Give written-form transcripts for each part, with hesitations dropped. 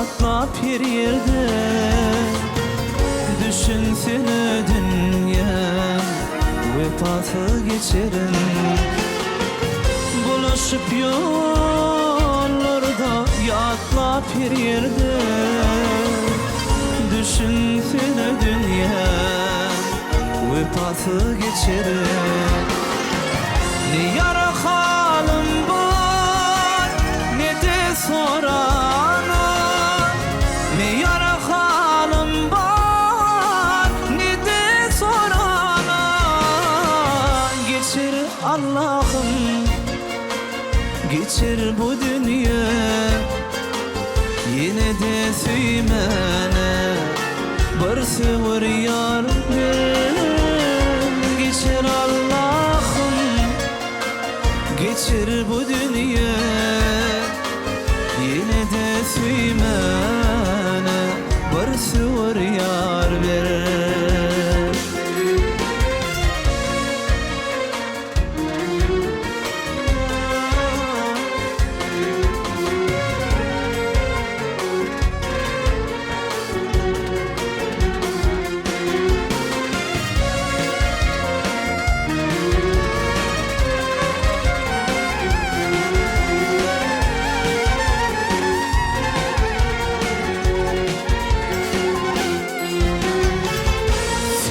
atla bir yerde. Düşünsene dünya vefası geçerim. Buluşup yollarda yatla bir yerde. Düşünsene dünya vefası geçerim. Ne yara halim var ne de sorana. Ne yara halim var ne de sorana. Geçir Allah'ım, geçir bu dünya. Yine de süymene bir sıvır yar verin. Geçir Allah'ım, geçir bu dünya. Yine de süymene bir sıvır yar verin.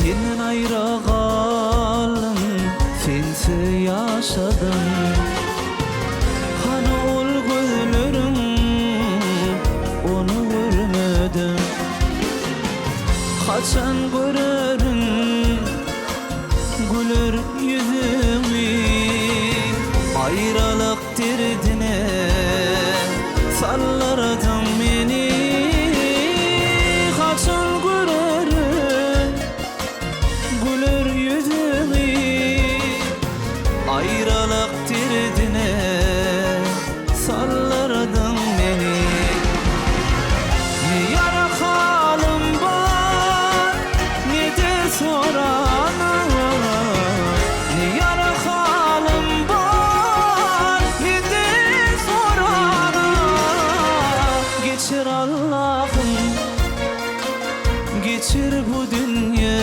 Senden ayrıldım, sensiz yaşadım. Hani ol gözlerim, onu görmedim. Kaçan görerim, güler yüzümü. Ayrılık derdine sallardın beni. Kaçan görerim, güler yüzümü. Ayrılık derdine sallardın beni. Ne yara halim var ne de sorana. Ne yara halim var ne de sorana. Geçir Allah'ım, geçir bu dünya.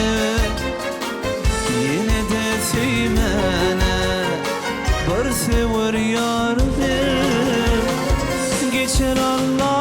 Yine de süymene bir sıvır yar ver. Geçir Allah.